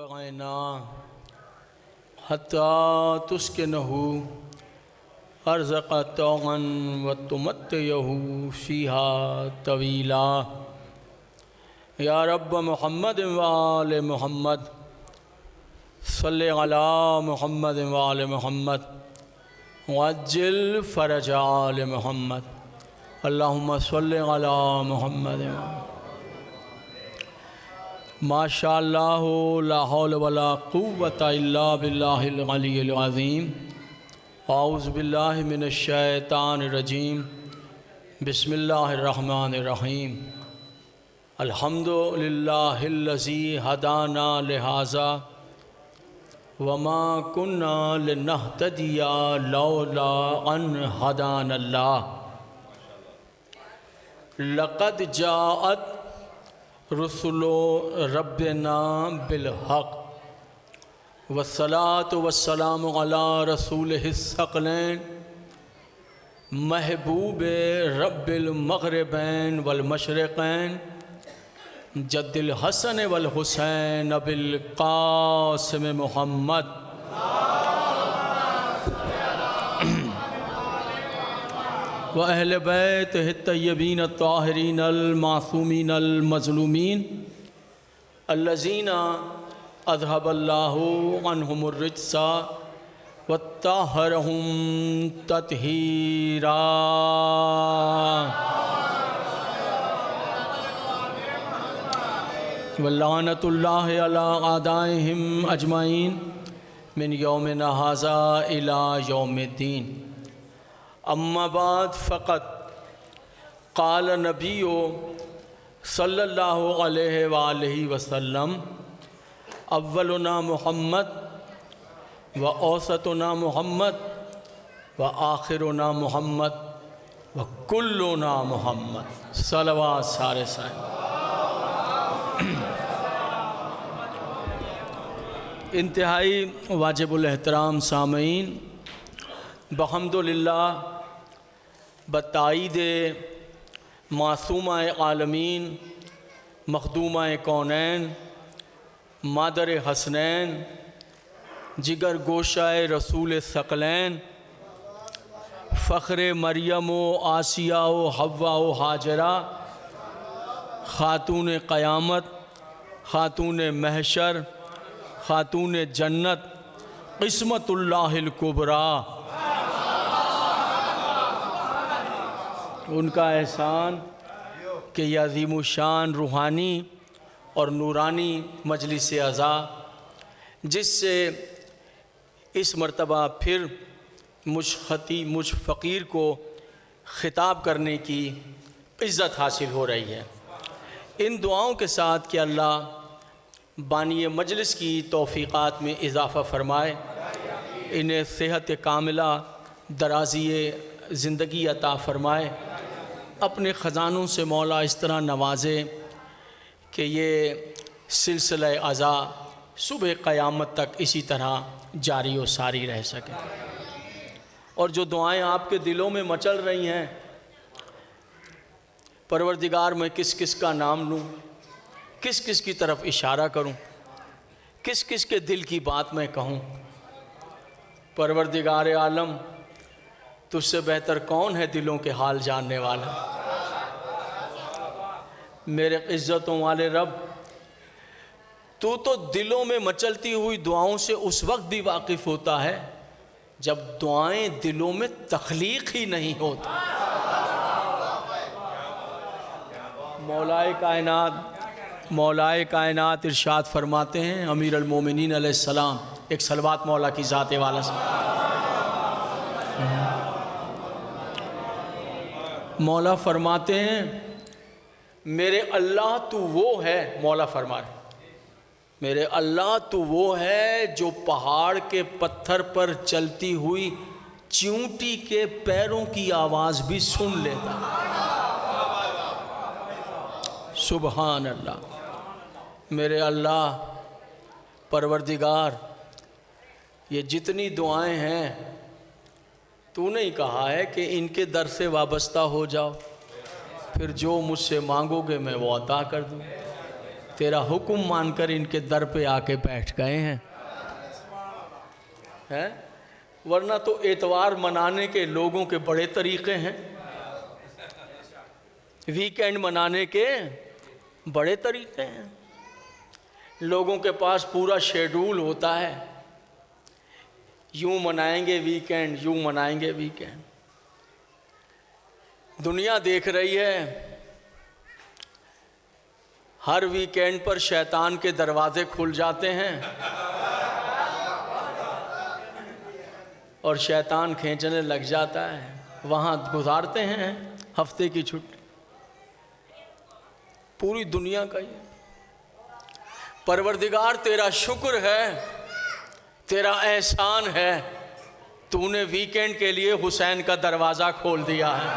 وغینا حتی تسکنہو ارزق توغن وتمتعہو فیہا طویلا یا رب محمد وآل محمد صلی علی محمد وآل محمد وعجل فرج آل محمد اللہم صلی علی محمد ماشاء اللہ لا حول ولا قوة الا باللہ العلی العظیم اعوذ باللہ من الشیطان الرجیم بسم اللہ الرحمن الرحیم الحمدللہ الذی ہدانا لہذا وما کننا لنہتدی لولا ان ہدانا اللہ لقد جاءت رسل ربنا بالحق والصلاة والسلام علی رسولہ الثقلین محبوب رب المغربین والمشرقین جد الحسن والحسین بالقاسم محمد وأہل بیتہ الطیبین الطاہرین المعصومین المظلومین الذین اذہب اللہ عنہم الرجس وطہرہم تطہیرا ولعنۃ اللہ علی اعدائہم اجمعین من یومنا ھذا الی یوم الدین اما بعد فقط قال نبی صلی اللہ علیہ وآلہ وسلم اولنا محمد و اوسطنا محمد و آخرنا محمد و کلنا محمد صلوات سارے سائن انتہائی واجب الاحترام سامعین بحمدللہ بتائید معصومہ عالمین مخدومہ کونین مادر حسنین جگر گوشہ رسول ثقلین فخر مریم و آسیہ و حوا و حاجرہ خاتون قیامت خاتون محشر خاتون جنت قسمت اللہ الکبریٰ ان کا احسان کہ یہ عظیم الشان روحانی اور نورانی مجلس عزا جس سے اس مرتبہ پھر مجھ فقیر کو خطاب کرنے کی عزت حاصل ہو رہی ہے، ان دعاؤں کے ساتھ کہ اللہ بانی مجلس کی توفیقات میں اضافہ فرمائے، انہیں صحت کاملہ درازی زندگی عطا فرمائے، اپنے خزانوں سے مولا اس طرح نوازے کہ یہ سلسلہ عزا صبح قیامت تک اسی طرح جاری و ساری رہ سکے۔ اور جو دعائیں آپ کے دلوں میں مچل رہی ہیں، پروردگار میں کس کس کا نام لوں، کس کس کی طرف اشارہ کروں، کس کس کے دل کی بات میں کہوں۔ پروردگار عالم تجھ سے بہتر کون ہے دلوں کے حال جاننے والا؟ میرے عزتوں والے رب، تو دلوں میں مچلتی ہوئی دعاؤں سے اس وقت بھی واقف ہوتا ہے جب دعائیں دلوں میں تخلیق ہی نہیں ہوتی۔ مولا کائنات ارشاد فرماتے ہیں، امیر المومنین علیہ السلام، ایک صلوات مولا کی ذات والا سے مولا فرماتے ہیں، میرے اللہ تو وہ ہے، مولا فرمائے میرے اللہ تو وہ ہے جو پہاڑ کے پتھر پر چلتی ہوئی چیونٹی کے پیروں کی آواز بھی سن لیتا۔ سبحان اللہ۔ میرے اللہ پروردگار، یہ جتنی دعائیں ہیں تو نے ہی کہا ہے کہ ان کے در سے وابستہ ہو جاؤ، پھر جو مجھ سے مانگو گے میں وہ عطا کر دوں۔ تیرا حکم مان کر ان کے در پہ آ کے بیٹھ گئے ہیں، ورنہ تو اتوار منانے کے لوگوں کے بڑے طریقے ہیں، ویکینڈ منانے کے بڑے طریقے ہیں، لوگوں کے پاس پورا شیڈول ہوتا ہے، یوں منائیں گے ویکینڈ، یوں منائیں گے ویکینڈ۔ دنیا دیکھ رہی ہے، ہر ویکینڈ پر شیطان کے دروازے کھل جاتے ہیں اور شیطان کھینچنے لگ جاتا ہے، وہاں گزارتے ہیں ہفتے کی چھٹی۔ پوری دنیا کا یہ پروردگار تیرا شکر ہے، تیرا احسان ہے، تو نے ویکینڈ کے لیے حسین کا دروازہ کھول دیا ہے۔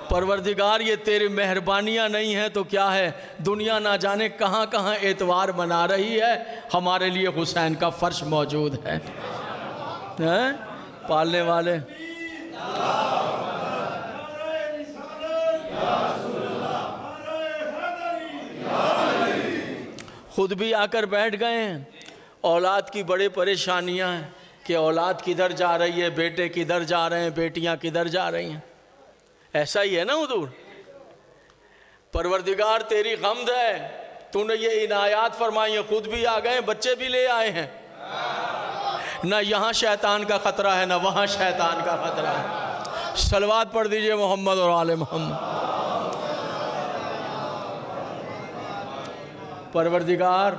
پروردگار یہ تیری مہربانیاں نہیں ہیں تو کیا ہے، دنیا نہ جانے کہاں کہاں اتوار منا رہی ہے، ہمارے لیے حسین کا فرش موجود ہے۔ پالنے والے خود بھی آ کر بیٹھ گئے ہیں۔ اولاد کی بڑے پریشانیاں ہیں کہ اولاد کدھر جا رہی ہے، بیٹے کدھر جا رہے ہیں، بیٹیاں کدھر جا رہی ہیں، ایسا ہی ہے نا حضور۔ پروردگار تیری حمد ہے، تو نے یہ عنایات فرمائی ہیں، خود بھی آ گئے، بچے بھی لے آئے ہیں، نہ یہاں شیطان کا خطرہ ہے نہ وہاں شیطان کا خطرہ ہے۔ صلوات پڑھ دیجئے محمد اور آل محمد۔ پروردگار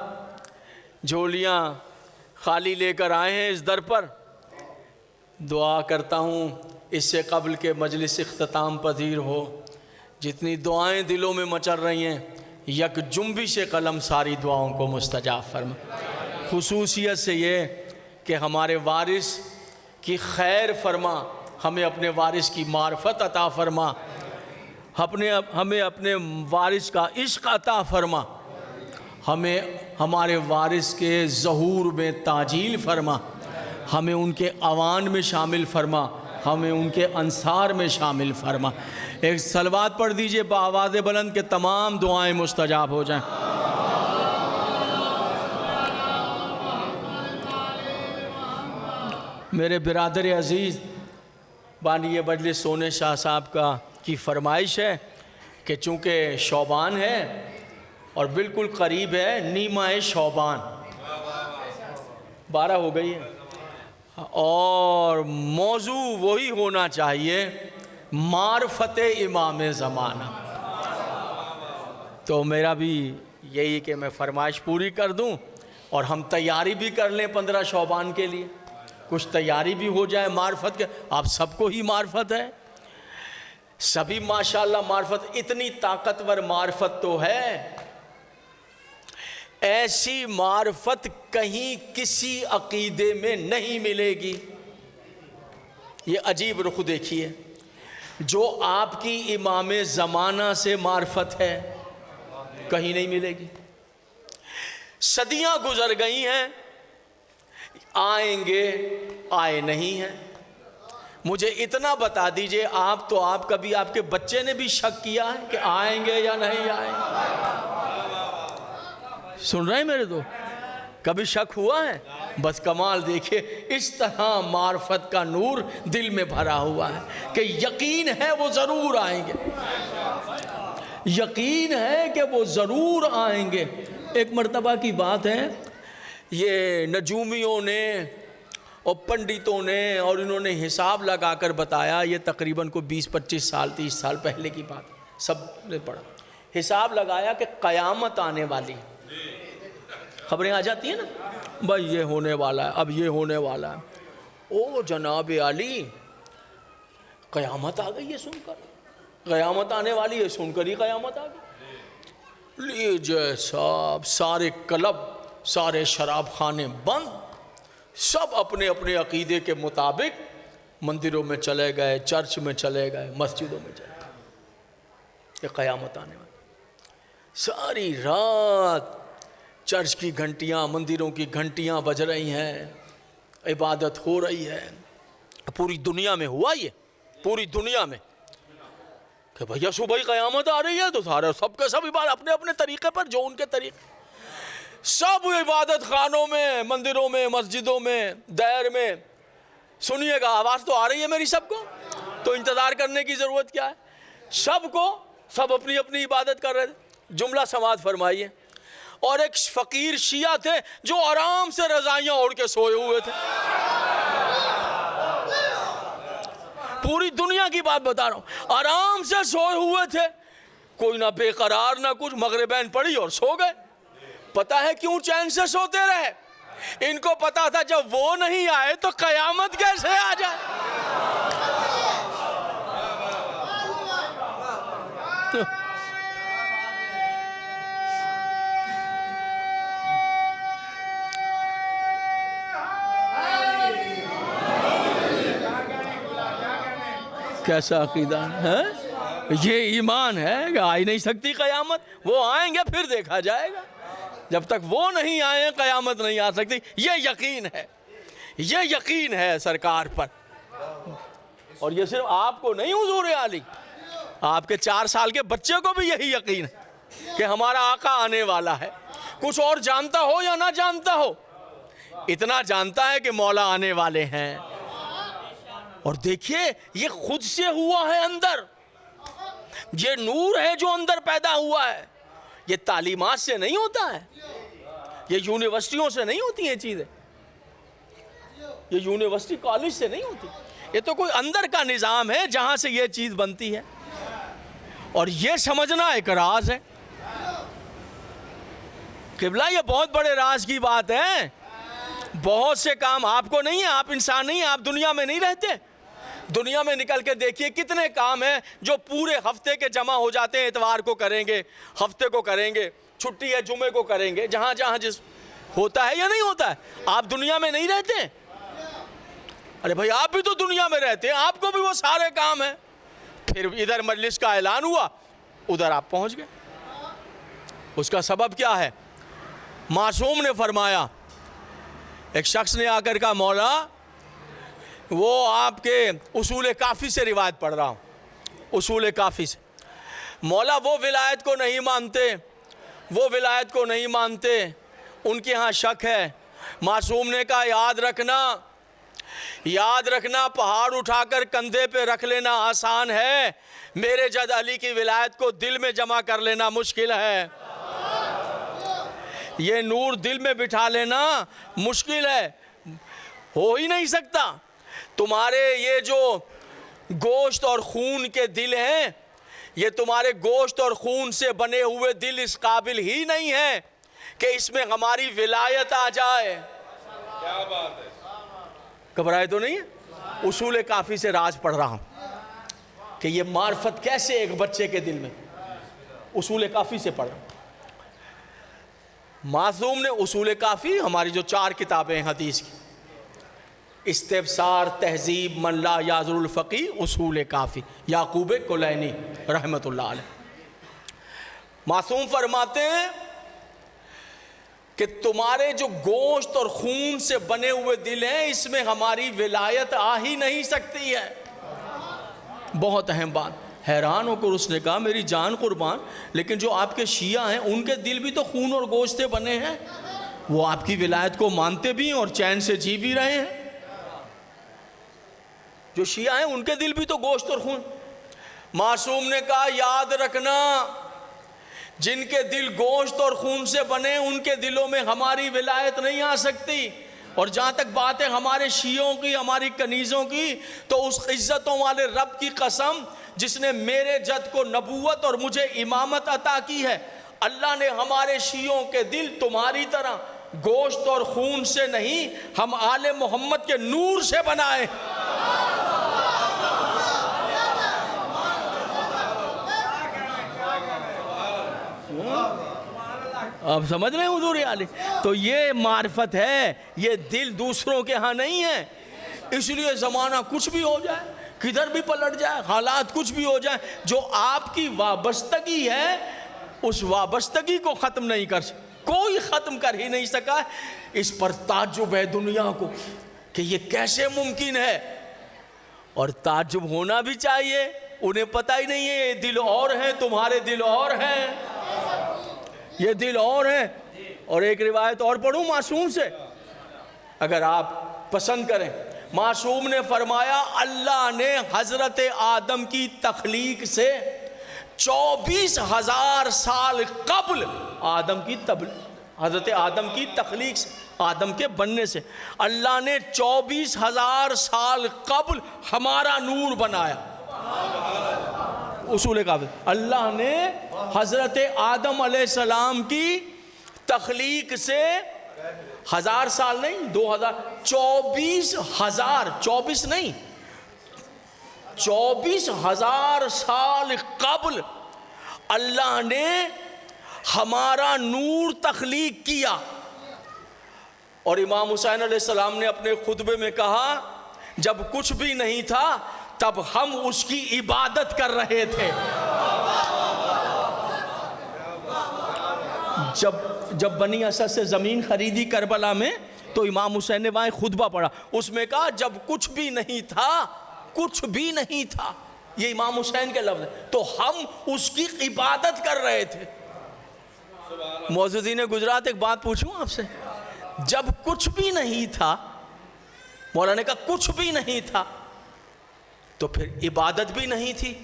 جھولیاں خالی لے کر آئے ہیں اس در پر، دعا کرتا ہوں اس سے قبل کے مجلس اختتام پذیر ہو، جتنی دعائیں دلوں میں مچل رہی ہیں، یک جنبش قلم ساری دعاؤں کو مستجاب فرما۔ خصوصیت سے یہ کہ ہمارے وارث کی خیر فرما، ہمیں اپنے وارث کی معرفت عطا فرما، ہمیں اپنے وارث کا عشق عطا فرما، ہمیں ہمارے وارث کے ظہور میں تعجیل فرما، ہمیں ان کے اوان میں شامل فرما، ہمیں ان کے انصار میں شامل فرما۔ ایک صلوات پڑھ دیجئے بآواز بلند کہ تمام دعائیں مستجاب ہو جائیں۔ میرے برادر عزیز بانی مجلس سونے شاہ صاحب کی فرمائش ہے کہ چونکہ شعبان ہے اور بالکل قریب ہے نیمہ شعبان، 12 ہو گئی ہے، اور موضوع وہی ہونا چاہیے معرفت امام زمانہ۔ تو میرا بھی یہی کہ میں فرمائش پوری کر دوں اور ہم تیاری بھی کر لیں 15 شعبان کے لیے، کچھ تیاری بھی ہو جائے معرفت کے۔ آپ سب کو ہی معرفت ہے، سبھی ماشاءاللہ معرفت، اتنی طاقتور معرفت تو ہے، ایسی معرفت کہیں کسی عقیدے میں نہیں ملے گی۔ یہ عجیب رخ دیکھیے، جو آپ کی امام زمانہ سے معرفت ہے کہیں نہیں ملے گی۔ صدیاں گزر گئی ہیں، آئیں گے، آئے نہیں ہیں۔ مجھے اتنا بتا دیجئے، آپ کبھی آپ کے بچے نے بھی شک کیا ہے کہ آئیں گے یا نہیں آئیں گے؟ سن رہے ہیں میرے تو؟ کبھی شک ہوا ہے؟ بس کمال دیکھیں، اس طرح معرفت کا نور دل میں بھرا ہوا ہے کہ یقین ہے وہ ضرور آئیں گے، یقین ہے کہ وہ ضرور آئیں گے۔ ایک مرتبہ کی بات ہے، یہ نجومیوں نے اور پنڈتوں نے اور انہوں نے حساب لگا کر بتایا، یہ تقریباً کو 20-25 سال 30 سال پہلے کی بات، سب نے پڑھا، حساب لگایا کہ قیامت آنے والی، خبریں آ جاتی ہیں نا بھائی یہ ہونے والا ہے، اب یہ ہونے والا ہے۔ او جناب علی، قیامت آ گئی ہے سن کر، قیامت آنے والی ہے سن کر ہی قیامت آ گئی۔ لیجئے صاحب، سارے کلب، سارے شراب خانے بند، سب اپنے اپنے عقیدے کے مطابق مندروں میں چلے گئے، چرچ میں چلے گئے، مسجدوں میں چلے گئے، یہ قیامت آنے والی۔ ساری رات چرچ کی گھنٹیاں، مندروں کی گھنٹیاں بج رہی ہیں، عبادت ہو رہی ہے۔ پوری دنیا میں ہوا یہ، پوری دنیا میں کہ بھیا صبح ہی قیامت آ رہی ہے تو سارے سب کے سب عبادت اپنے اپنے طریقے پر، جو ان کے طریقے، سب عبادت خانوں میں، مندروں میں، مسجدوں میں، دیر میں. سنیے گا آواز تو آ رہی ہے میری سب کو، تو انتظار کرنے کی ضرورت کیا ہے؟ سب اپنی اپنی عبادت کر رہے تھے. جملہ سماعت فرمائیے. اور ایک فقیر شیعہ تھے جو آرام سے رضائیاں اوڑھ کے سوئے ہوئے تھے. پوری دنیا کی بات بتا رہا ہوں، آرام سے سوئے ہوئے تھے، کوئی نہ بے قرار نہ کچھ، مغربین پڑھی اور سو گئے. پتا ہے کیوں چین سے سوتے رہے؟ ان کو پتا تھا جب وہ نہیں آئے تو قیامت کیسے آ جائے. کیسا عقیدہ ہے؟ یہ ایمان ہے کہ آ ہی نہیں سکتی قیامت. وہ آئیں گے پھر دیکھا جائے گا، جب تک وہ نہیں آئے قیامت نہیں آ سکتی. یہ یقین ہے، یہ یقین ہے سرکار پر. اور یہ صرف آپ کو نہیں حضور علی، آپ کے 4 سال کے بچے کو بھی یہی یقین ہے کہ ہمارا آقا آنے والا ہے. کچھ اور جانتا ہو یا نہ جانتا ہو، اتنا جانتا ہے کہ مولا آنے والے ہیں. اور دیکھیے یہ خود سے ہوا ہے اندر، یہ نور ہے جو اندر پیدا ہوا ہے. یہ تعلیمات سے نہیں ہوتا ہے، یہ یونیورسٹیوں سے نہیں ہوتی ہیں چیزیں، یہ یونیورسٹی کالج سے نہیں ہوتی. یہ تو کوئی اندر کا نظام ہے جہاں سے یہ چیز بنتی ہے. اور یہ سمجھنا ایک راز ہے. قبلہ یہ بہت بڑے راز کی بات ہے. بہت سے کام آپ کو نہیں ہیں، آپ انسان نہیں ہیں، آپ دنیا میں نہیں رہتے. دنیا میں نکل کے دیکھیے کتنے کام ہیں جو پورے ہفتے کے جمع ہو جاتے ہیں. اتوار کو کریں گے، ہفتے کو کریں گے، چھٹی ہے جمعے کو کریں گے، جہاں جہاں جس ہوتا ہے یا نہیں ہوتا ہے. آپ دنیا میں نہیں رہتے؟ ارے بھائی آپ بھی تو دنیا میں رہتے ہیں، آپ کو بھی وہ سارے کام ہیں. پھر ادھر مجلس کا اعلان ہوا، ادھر آپ پہنچ گئے. اس کا سبب کیا ہے؟ معصوم نے فرمایا، ایک شخص نے آ کر کہا مولا، وہ آپ کے اصول کافی سے روایت پڑھ رہا ہوں، اصول کافی سے، مولا وہ ولایت کو نہیں مانتے، وہ ولایت کو نہیں مانتے، ان کے ہاں شک ہے. معصوم نے کہا یاد رکھنا پہاڑ اٹھا کر کندھے پہ رکھ لینا آسان ہے، میرے جد علی کی ولایت کو دل میں جمع کر لینا مشکل ہے. یہ نور دل میں بٹھا لینا مشکل ہے، ہو ہی نہیں سکتا. تمہارے یہ جو گوشت اور خون کے دل ہیں، یہ تمہارے گوشت اور خون سے بنے ہوئے دل اس قابل ہی نہیں ہیں کہ اس میں ہماری ولایت آ جائے. کیا بات ہے، گھبرائے تو نہیں ہے؟ اصول کافی سے راز پڑھ رہا ہوں کہ یہ معرفت کیسے ایک بچے کے دل میں. اصول کافی سے پڑھا. معصوم نے اصول کافی، ہماری جو 4 کتابیں ہیں حدیث کی، استبصار، تہذیب، من لا یعذر الفقی، اصول کافی، یعقوب کلینی رحمت اللہ علیہ. معصوم فرماتے ہیں کہ تمہارے جو گوشت اور خون سے بنے ہوئے دل ہیں، اس میں ہماری ولایت آ ہی نہیں سکتی ہے. بہت اہم بات. حیران ہو کر اس نے کہا میری جان قربان، لیکن جو آپ کے شیعہ ہیں ان کے دل بھی تو خون اور گوشت سے بنے ہیں، وہ آپ کی ولایت کو مانتے بھی ہیں اور چین سے جی بھی رہے ہیں. جو شیعہ ہیں ان کے دل بھی تو گوشت اور خون. معصوم نے کہا یاد رکھنا، جن کے دل گوشت اور خون سے بنے ان کے دلوں میں ہماری ولایت نہیں آ سکتی. اور جہاں تک بات ہے ہمارے شیعوں کی، ہماری کنیزوں کی، تو اس عزتوں والے رب کی قسم جس نے میرے جد کو نبوت اور مجھے امامت عطا کی ہے، اللہ نے ہمارے شیعوں کے دل تمہاری طرح گوشت اور خون سے نہیں، ہم آل محمد کے نور سے بنائے. آپ سمجھ رہے ہیں حضور علی؟ تو یہ معرفت ہے، یہ دل دوسروں کے ہاں نہیں ہے. اس لیے زمانہ کچھ بھی ہو جائے، کدھر بھی پلٹ جائے، حالات کچھ بھی ہو جائے، جو آپ کی وابستگی ہے اس وابستگی کو ختم نہیں کر سکتا، کوئی ختم کر ہی نہیں سکا. اس پر تعجب ہے دنیا کو کہ یہ کیسے ممکن ہے. اور تعجب ہونا بھی چاہیے انہیں پتہ ہی نہیں ہے یہ دل اور ہیں، تمہارے دل اور ہیں، یہ دل اور ہیں۔ اور ایک روایت اور پڑھوں معصوم سے اگر آپ پسند کریں۔ معصوم نے فرمایا اللہ نے حضرت آدم کی تخلیق سے 24,000 سال قبل حضرت آدم کی تخلیق سے، آدم کے بننے سے اللہ نے 24,000 سال قبل ہمارا نور بنایا۔ اصول قابل، اللہ نے حضرت آدم علیہ السلام کی تخلیق سے 1000 سال نہیں، 2000، 24,000، 24 نہیں، 24,000 سال قبل اللہ نے ہمارا نور تخلیق کیا۔ اور امام حسین علیہ السلام نے اپنے خطبے میں کہا جب کچھ بھی نہیں تھا تب ہم اس کی عبادت کر رہے تھے۔ جب بنی اسد سے زمین خریدی کربلا میں تو امام حسین نے وہاں خطبہ پڑھا، اس میں کہا جب کچھ بھی نہیں تھا، کچھ بھی نہیں تھا، یہ امام حسین کے لفظ ہے، تو ہم اس کی عبادت کر رہے تھے۔ معززین گجرات ایک بات پوچھوں آپ سے، جب کچھ بھی نہیں تھا، مولانا نے کہا کچھ بھی نہیں تھا، تو پھر عبادت بھی نہیں تھی۔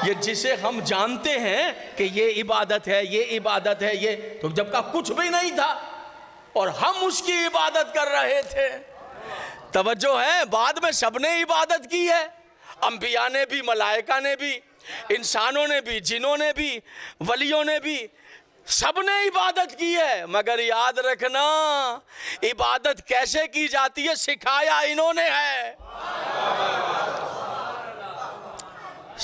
یہ جسے ہم جانتے ہیں کہ یہ عبادت ہے، یہ عبادت ہے، یہ تو جب کا کچھ بھی نہیں تھا اور ہم اس کی عبادت کر رہے تھے۔ توجہ ہے، بعد میں سب نے عبادت کی ہے، انبیاء نے بھی، ملائکہ نے بھی، انسانوں نے بھی، جنوں نے بھی، ولیوں نے بھی، سب نے عبادت کی ہے، مگر یاد رکھنا عبادت کیسے کی جاتی ہے سکھایا انہوں نے ہے۔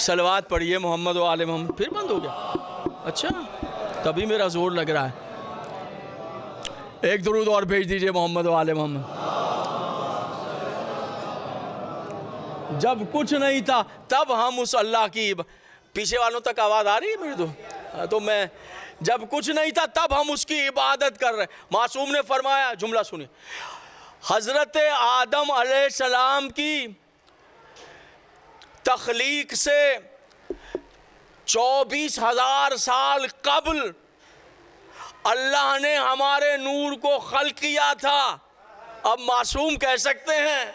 صلوات پڑھیے محمد و آل محمد۔ پھر بند ہو گیا؟ اچھا، تبھی میرا زور لگ رہا ہے۔ ایک درود اور بھیج دیجئے محمد و آل محمد۔ جب کچھ نہیں تھا تب ہم اس اللہ کی، پیچھے والوں تک آواز آ رہی ہے میری؟ تو میں، جب کچھ نہیں تھا تب ہم اس کی عبادت کر رہے۔ معصوم نے فرمایا، جملہ سنیے، حضرت آدم علیہ السلام کی تخلیق سے 24,000 سال قبل اللہ نے ہمارے نور کو خلق کیا تھا۔ اب معصوم کہہ سکتے ہیں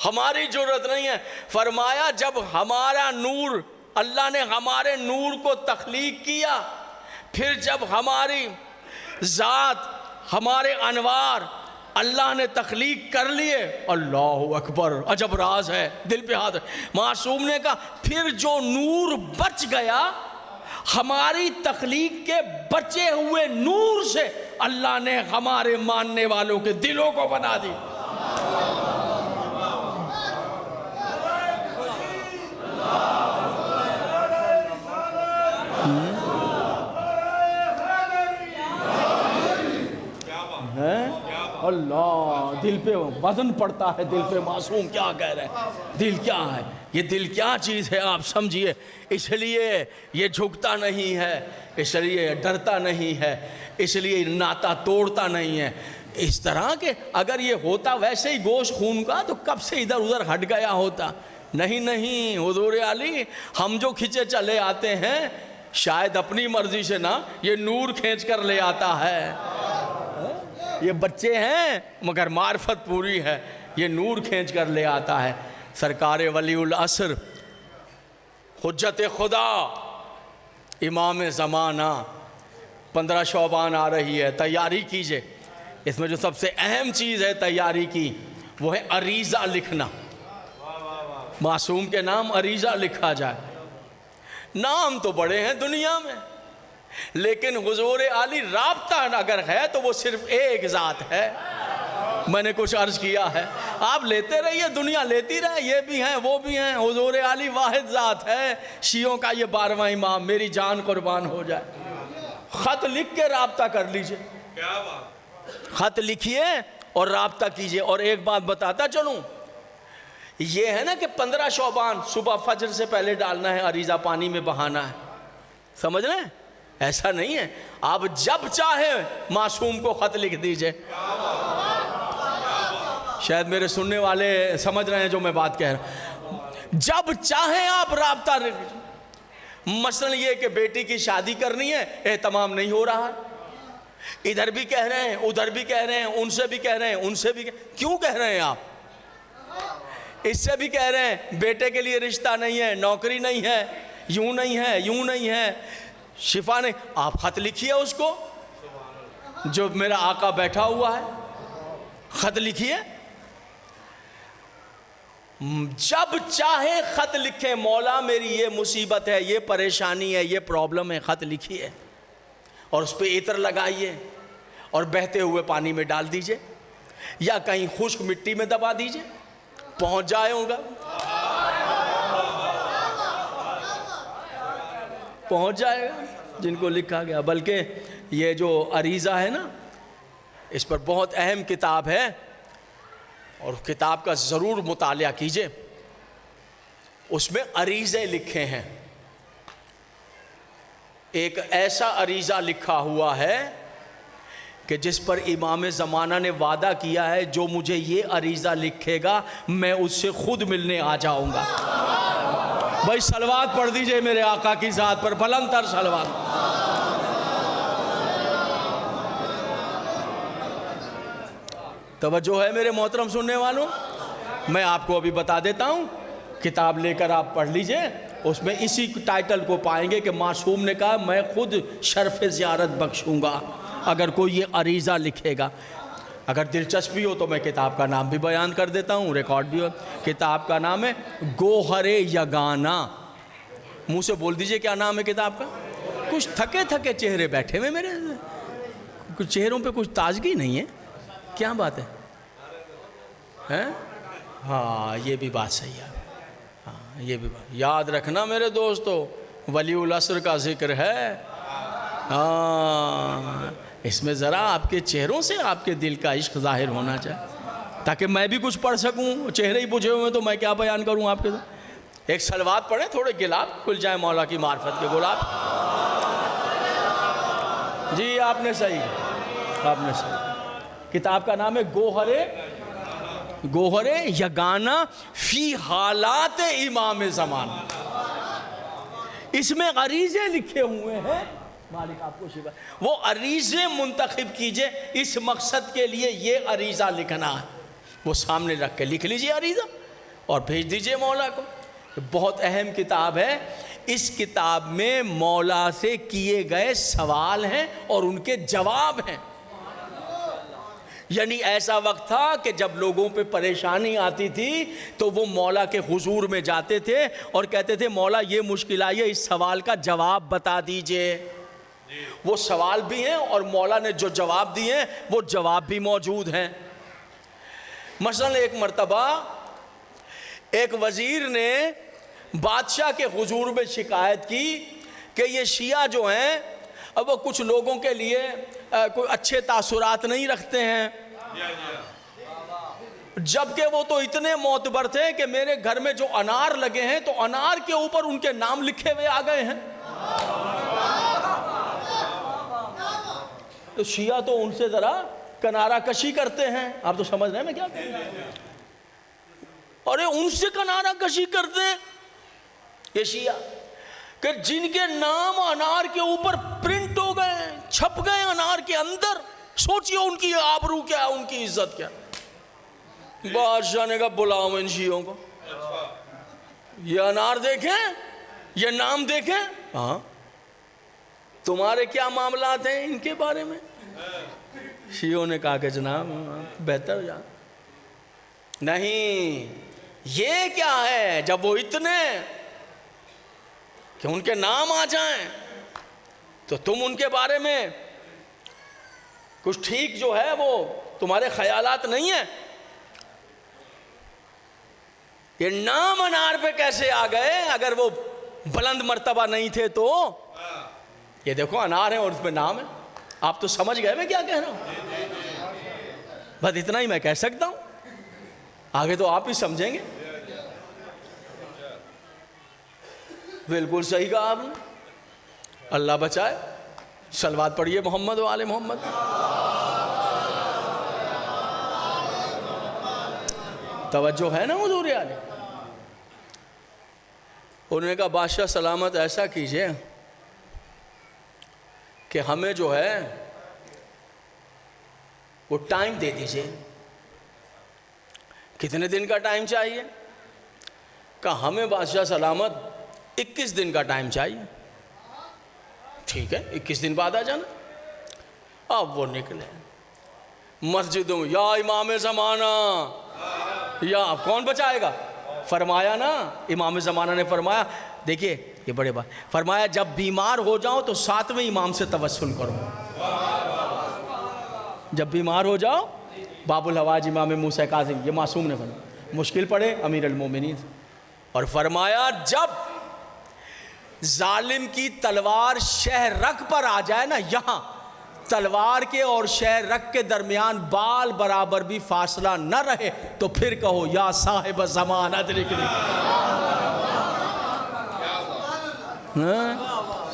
ہماری جرات نہیں ہے، فرمایا جب ہمارا نور، اللہ نے ہمارے نور کو تخلیق کیا، پھر جب ہماری ذات، ہمارے انوار اللہ نے تخلیق کر لیے، اللہ اکبر، عجب راز ہے، دل پہ ہاتھ۔ معصوم نے کہا پھر جو نور بچ گیا، ہماری تخلیق کے بچے ہوئے نور سے اللہ نے ہمارے ماننے والوں کے دلوں کو بنا دی۔ اللہ، دل پہ وزن پڑتا ہے، دل پہ معصوم کیا کہہ رہے ہیں، دل کیا ہے، یہ دل کیا چیز ہے آپ سمجھیے۔ اس لیے یہ جھکتا نہیں ہے، اس لیے ڈرتا نہیں ہے، اس لیے ناتا توڑتا نہیں ہے۔ اس طرح کہ اگر یہ ہوتا ویسے ہی گوشت خون کا تو کب سے ادھر ادھر ہٹ گیا ہوتا۔ نہیں، حضور علی ہم جو کھچے چلے آتے ہیں شاید اپنی مرضی سے نہ، یہ نور کھینچ کر لے آتا ہے۔ یہ بچے ہیں مگر معرفت پوری ہے، یہ نور کھینچ کر لے آتا ہے۔ سرکار ولی العصر، حجت خدا، امام زمانہ، 15 شعبان آ رہی ہے، تیاری کیجئے۔ اس میں جو سب سے اہم چیز ہے تیاری کی وہ ہے عریضہ لکھنا۔ معصوم کے نام عریضہ لکھا جائے۔ نام تو بڑے ہیں دنیا میں، لیکن حضور علی رابطہ اگر ہے تو وہ صرف ایک ذات ہے۔ میں نے کچھ عرض کیا ہے، آپ لیتے رہیے، دنیا لیتی رہے، یہ بھی ہیں وہ بھی ہیں، حضور علی واحد ذات ہے۔ شیعوں کا یہ 12واں امام، میری جان قربان ہو جائے۔ خط لکھ کے رابطہ کر لیجئے، خط لکھیے اور رابطہ کیجئے۔ اور ایک بات بتاتا چلوں، یہ ہے نا کہ 15 شعبان صبح فجر سے پہلے ڈالنا ہے، عریضہ پانی میں بہانا ہے، سمجھ رہے ہیں؟ ایسا نہیں ہے، آپ جب چاہے معصوم کو خط لکھ دیجئے۔ شاید میرے سننے والے سمجھ رہے ہیں جو میں بات کہہ رہا ہوں۔ جب چاہیں آپ رابطہ مثلا یہ کہ بیٹی کی شادی کرنی ہے، اہتمام نہیں ہو رہا، ادھر بھی کہہ رہے ہیں ادھر بھی کہہ رہے ہیں، ان سے بھی کہہ رہے ہیں ان سے بھی کیوں کہہ رہے ہیں آپ؟ اس سے بھی کہہ رہے ہیں بیٹے کے لیے رشتہ نہیں ہے، نوکری نہیں ہے، یوں نہیں ہے یوں نہیں ہے، شفا نہیں، آپ خط لکھیے اس کو، جو میرا آقا بیٹھا ہوا ہے خط لکھیے، جب چاہے خط لکھیں، مولا میری یہ مصیبت ہے، یہ پریشانی ہے، یہ پرابلم ہے، خط لکھیے اور اس پہ عطر لگائیے اور بہتے ہوئے پانی میں ڈال دیجئے یا کہیں خشک مٹی میں دبا دیجئے، پہنچ جائے ہوگا، پہنچ جائے گا جن کو لکھا گیا۔ بلکہ یہ جو عریضہ ہے نا، اس پر بہت اہم کتاب ہے اور کتاب کا ضرور مطالعہ کیجئے، اس میں عریضے لکھے ہیں۔ ایک ایسا عریضہ لکھا ہوا ہے کہ جس پر امام زمانہ نے وعدہ کیا ہے جو مجھے یہ عریضہ لکھے گا میں اس سے خود ملنے آ جاؤں گا۔ بھائی صلوات پڑھ دیجئے میرے آقا کی ذات پر، بلند تر صلوات۔ توجہ ہے میرے محترم سننے والوں؟ میں آپ کو ابھی بتا دیتا ہوں، کتاب لے کر آپ پڑھ لیجئے، اس میں اسی ٹائٹل کو پائیں گے کہ معصوم نے کہا میں خود شرف زیارت بخشوں گا اگر کوئی یہ عریضہ لکھے گا۔ اگر دلچسپی ہو تو میں کتاب کا نام بھی بیان کر دیتا ہوں، ریکارڈ بھی ہو۔ کتاب کا نام ہے گوہر یگانہ۔ منہ سے بول دیجئے کیا نام ہے کتاب کا؟ کچھ تھکے تھکے چہرے بیٹھے ہوئے میرے، کچھ چہروں پہ کچھ تازگی نہیں ہے، کیا بات ہے؟ ہاں یہ بھی بات صحیح ہے، ہاں یہ بھی بات یاد رکھنا میرے دوستو، ولی العصر کا ذکر ہے، ہاں اس میں ذرا آپ کے چہروں سے آپ کے دل کا عشق ظاہر ہونا چاہیے تاکہ میں بھی کچھ پڑھ سکوں۔ چہرے ہی بجھے ہوئے تو میں کیا بیان کروں آپ کے ساتھ؟ ایک صلوات پڑھیں، تھوڑے گلاب کھل جائیں مولا کی معرفت کے گلاب۔ جی آپ نے صحیح، آپ نے صحیح۔ کتاب کا نام ہے گوہر یگانہ فی حالات امام زمان۔ اس میں عریضے لکھے ہوئے ہیں، مالک آپ کو شفا، وہ عریضے منتخب کیجئے، اس مقصد کے لیے یہ عریضہ لکھنا ہے، وہ سامنے رکھ کے لکھ لیجئے عریضہ اور بھیج دیجئے مولا کو۔ بہت اہم کتاب ہے، اس کتاب میں مولا سے کیے گئے سوال ہیں اور ان کے جواب ہیں۔ یعنی ایسا وقت تھا کہ جب لوگوں پہ پریشانی آتی تھی تو وہ مولا کے حضور میں جاتے تھے اور کہتے تھے مولا یہ مشکل آئی ہے، اس سوال کا جواب بتا دیجئے۔ وہ سوال بھی ہیں اور مولا نے جو جواب دیے ہیں وہ جواب بھی موجود ہیں۔ مثلا ایک مرتبہ ایک وزیر نے بادشاہ کے حضور میں شکایت کی کہ یہ شیعہ جو ہیں اب وہ کچھ لوگوں کے لیے کوئی اچھے تاثرات نہیں رکھتے ہیں، جبکہ وہ تو اتنے معتبر تھے کہ میرے گھر میں جو انار لگے ہیں تو انار کے اوپر ان کے نام لکھے ہوئے آ گئے ہیں۔ تو شیعہ تو ان سے ذرا کنارہ کشی کرتے ہیں، آپ تو سمجھ رہے ہیں میں کیا کہہ رہا ہوں؟ ارے ان سے کنارہ کشی کرتے ہیں یہ شیعہ کہ جن کے نام انار کے اوپر پرنٹ ہو گئے، چھپ گئے انار کے اندر، سوچئے ان کی آبرو کیا، ان کی عزت کیا۔ بادشاہ نے کہا بلاؤ ان شیعوں کو، یہ انار دیکھیں، یہ نام دیکھیں، ہاں تمہارے کیا معاملات ہیں ان کے بارے میں؟ شیعوں نے کہا کہ جناب بہتر جان نہیں، یہ کیا ہے جب وہ اتنے کہ ان کے نام آ جائیں تو تم ان کے بارے میں کچھ ٹھیک جو ہے وہ تمہارے خیالات نہیں ہیں۔ یہ نام انار پہ کیسے آ گئے اگر وہ بلند مرتبہ نہیں تھے تو؟ یہ دیکھو انار ہے اور اس پہ نام ہے، آپ تو سمجھ گئے میں کیا کہہ رہا ہوں؟ بس اتنا ہی میں کہہ سکتا ہوں، آگے تو آپ ہی سمجھیں گے۔ بالکل صحیح کہا آپ نے، اللہ بچائے۔ صلوات پڑھیے محمد و آل محمد۔ توجہ ہے نا حضور علیہ؟ انہوں نے کہا بادشاہ سلامت ایسا کیجئے کہ ہمیں جو ہے وہ ٹائم دے دیجئے. کتنے دن کا ٹائم چاہیے؟ کہا ہمیں بادشاہ سلامت 21 دن کا ٹائم چاہیے. ٹھیک ہے 21 دن بعد آ جانا. اب وہ نکلے مسجدوں میں، یا امام زمانہ، یا اب کون بچائے گا؟ فرمایا نا امام زمانہ نے فرمایا، دیکھیے یہ بڑے بات، فرمایا جب بیمار ہو جاؤ تو 7ویں امام سے توسل کرو. جب بیمار ہو جاؤ، باب الحواج امام موسیٰ کاظم، یہ معصوم نے فرمایا، مشکل پڑے امیر المومنین. اور فرمایا جب ظالم کی تلوار شہ رگ پر آ جائے نا، یہاں تلوار کے اور شہ رگ کے درمیان بال برابر بھی فاصلہ نہ رہے تو پھر کہو یا صاحب زمان ادرکنی.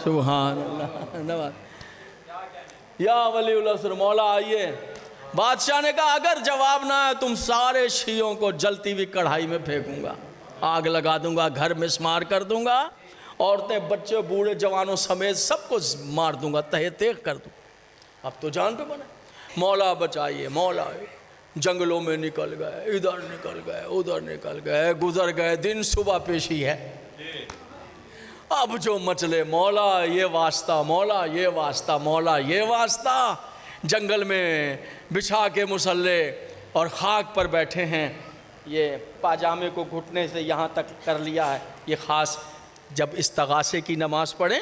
سبحان اللہ. یا ولی العصر، مولا آئیے. بادشاہ نے کہا اگر جواب نہ ہے تم سارے شیعوں کو جلتی ہوئی کڑھائی میں پھینکوں گا، آگ لگا دوں گا، گھر مسمار کر دوں گا، عورتیں بچے بوڑھے جوانوں سمیت سب کو مار دوں گا، تہہ تیغ کر دوں. اب تو جان پہ بنے. مولا بچائیے، مولا. جنگلوں میں نکل گئے، ادھر نکل گئے، ادھر نکل گئے، گزر گئے دن، صبح پیشی ہے. اب جو مچلے، مولا یہ واسطہ، مولا یہ واسطہ، مولا یہ واسطہ. جنگل میں بچھا کے مسلح اور خاک پر بیٹھے ہیں. یہ پاجامے کو گھٹنے سے یہاں تک کر لیا ہے. یہ خاص جب استغاثے کی نماز پڑھیں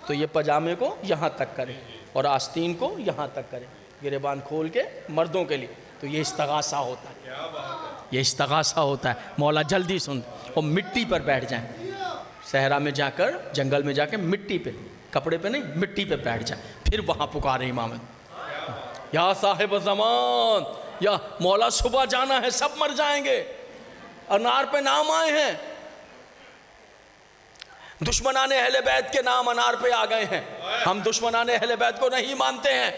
تو یہ پاجامے کو یہاں تک کریں اور آستین کو یہاں تک کریں، گریبان کھول کے مردوں کے لیے. تو یہ استغاثہ ہوتا ہے، یہ استغاثہ ہوتا ہے. مولا جلدی سن. اور مٹی پر بیٹھ جائیں، صحرا میں جا کر، جنگل میں جا کے مٹی پہ، کپڑے پہ نہیں، مٹی پہ بیٹھ جائیں. پھر وہاں پکارے امام، یا صاحب زمان، یا مولا صبح جانا ہے، سب مر جائیں گے، انار پہ نام آئے ہیں، دشمنان اہل بیت کے نام انار پہ آ گئے ہیں. ہم دشمنان اہل بیت کو نہیں مانتے ہیں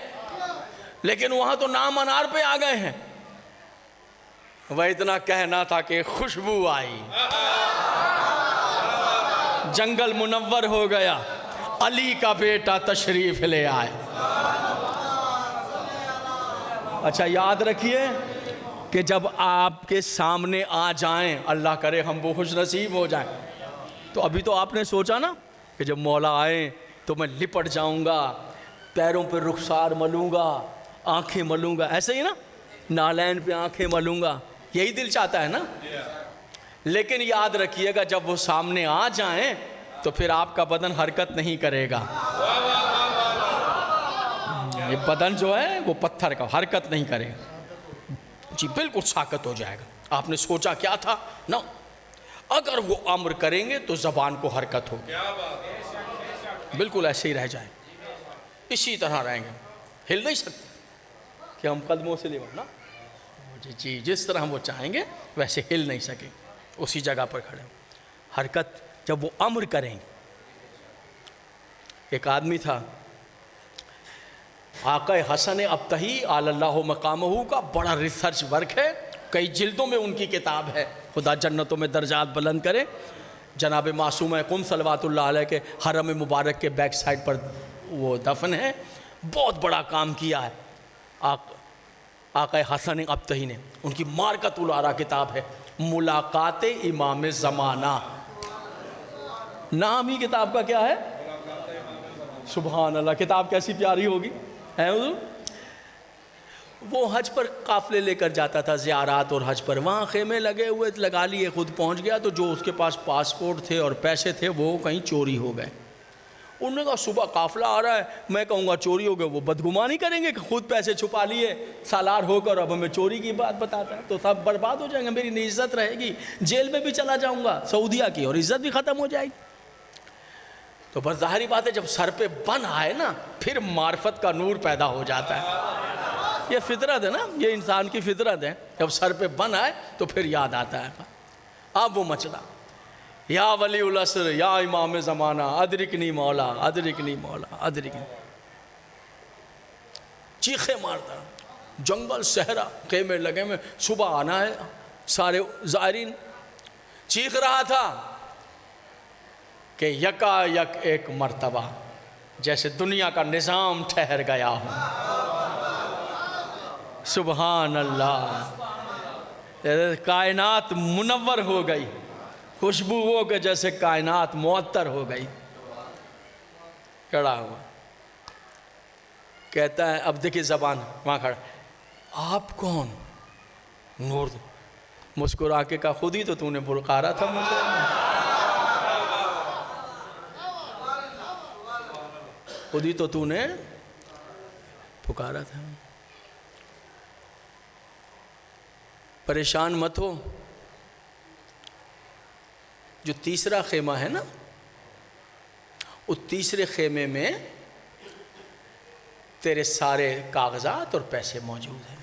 لیکن وہاں تو نام انار پہ آ گئے ہیں. وہ اتنا کہنا تھا کہ خوشبو آئی، جنگل منور ہو گیا، علی کا بیٹا تشریف لے آئے. اچھا یاد رکھیے کہ جب آپ کے سامنے آ جائیں، اللہ کرے ہم وہ خوش نصیب ہو جائیں، تو ابھی تو آپ نے سوچا نا کہ جب مولا آئیں تو میں لپٹ جاؤں گا، پیروں پہ رخسار ملوں گا، آنکھیں ملوں گا، ایسے ہی نا، نالین پہ آنکھیں ملوں گا، یہی دل چاہتا ہے نا. لیکن یاد رکھیے گا جب وہ سامنے آ جائیں تو پھر آپ کا بدن حرکت نہیں کرے گا. یہ بدن جو ہے وہ پتھر کا، حرکت نہیں کرے گا. جی بالکل ساکت ہو جائے گا. آپ نے سوچا کیا تھا نا، اگر وہ امر کریں گے تو زبان کو حرکت ہوگی، بالکل ایسے ہی رہ جائیں، اسی طرح رہیں گے، ہل نہیں سکتے کہ ہم قدموں سے لیوا نا. جی جس طرح ہم وہ چاہیں گے ویسے ہل نہیں سکیں، اسی جگہ پر کھڑے ہوں. حرکت جب وہ امر کریں گے. ایک آدمی تھا، آقا حسن ابتہی علی اللہ مقامہ کا بڑا ریسرچ ورک ہے، کئی جلدوں میں ان کی کتاب ہے، خدا جنتوں میں درجات بلند کرے. جناب معصومہ قم صلوات اللہ علیہ کے حرم مبارک کے بیک سائڈ پر وہ دفن ہے. بہت بڑا کام کیا ہے آقا حسن ابتہی نے. ان کی مارکۃ الآراء کتاب ہے، ملاقات امام زمانہ. نام ہی کتاب کا کیا ہے؟ سبحان اللہ. کتاب کیسی پیاری ہوگی ہے حضور. وہ حج پر قافلے لے کر جاتا تھا، زیارات اور حج پر، وہاں خیمے لگے ہوئے، لگا لیے، خود پہنچ گیا تو جو اس کے پاس پاسپورٹ تھے اور پیسے تھے وہ کہیں چوری ہو گئے. انہوں نے کہا صبح قافلہ آ رہا ہے، میں کہوں گا چوری ہو گئے، وہ بدگمانی کریں گے کہ خود پیسے چھپا لیے سالار ہو کر اب ہمیں چوری کی بات بتاتا ہے، تو سب برباد ہو جائیں گے، میری عزت رہے گی، جیل میں بھی چلا جاؤں گا سعودیہ کی اور عزت بھی ختم ہو جائے گی. تو بس ظاہری بات ہے جب سر پہ بن آئے نا پھر معرفت کا نور پیدا ہو جاتا ہے. یہ فطرت ہے نا، یہ انسان کی فطرت ہے، جب سر پہ بن آئے تو پھر یاد آتا ہے. اب وہ مچلا، یا ولی العصر، یا امام زمانہ، ادرکنی مولا، ادرکنی مولا، ادرکنی. چیخیں مارتا، جنگل صحرا، خیمے لگے میں، صبح آنا ہے، سارے زائرین. چیخ رہا تھا کہ یکا یک ایک مرتبہ جیسے دنیا کا نظام ٹھہر گیا ہو. سبحان اللہ. کائنات منور ہو گئی، خوشبو ہو کے جیسے کائنات معطر ہو گئی. کھڑا ہوا کہتا ہے، اب دیکھیں زبان وہاں کھڑا، آپ کون؟ نور مسکرا کے کہا، خود ہی تو نے پکارا تھا مجھے. خود ہی تو نے پکارا تھا. پریشان مت ہو. جو تیسرا خیمہ ہے نا، اس تیسرے خیمے میں تیرے سارے کاغذات اور پیسے موجود ہیں.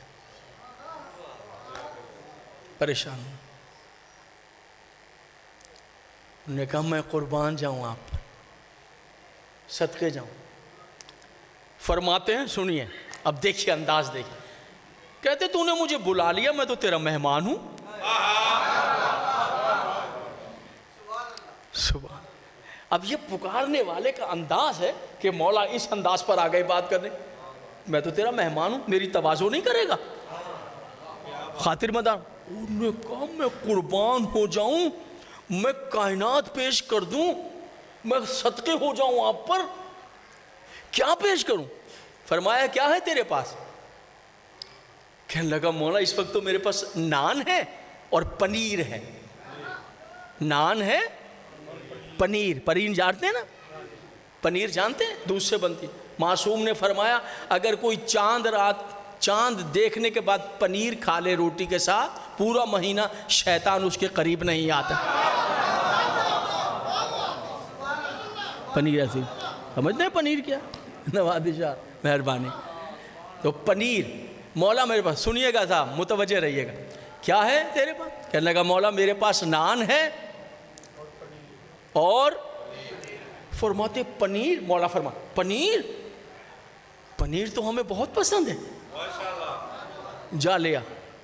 پریشان ہوں. انہوں نے کہا میں قربان جاؤں آپ پر، صدقے جاؤں. فرماتے ہیں، سنیے اب دیکھیے انداز دیکھیے. کہتے تو نے مجھے بلا لیا، میں تو تیرا مہمان ہوں. سبحان. اب یہ پکارنے والے کا انداز ہے کہ مولا اس انداز پر آ گئے بات کرنے. میں تو تیرا مہمان ہوں، میری تواضع نہیں کرے گا، خاطر مدار. انہوں نے کہا میں قربان ہو جاؤں، میں کائنات پیش کر دوں، میں صدقے ہو جاؤں آپ پر. کیا پیش کروں؟ فرمایا کیا ہے تیرے پاس؟ کہنے لگا مولا اس وقت تو میرے پاس نان ہے اور پنیر ہے. نان ہے، پنیر. پنیر جانتے ہیں نا؟ پنیر جانتے ہیں؟ دودھ سے بنتی. معصوم نے فرمایا اگر کوئی چاند دیکھنے کے بعد پنیر کھا لے روٹی کے ساتھ، پورا مہینہ شیطان اس کے قریب نہیں آتا. پنیر ایسی سمجھتے ہیں پنیر کیا؟ نوادی شاہ مہربانی. تو پنیر مولا میرے پاس، سنیے گا صاحب متوجہ رہیے گا، کیا ہے تیرے پاس؟ کہنے لگا مولا میرے پاس نان ہے اور فرماتے پنیر. مولا فرما پنیر، پنیر تو ہمیں بہت پسند ہے. جا لیا.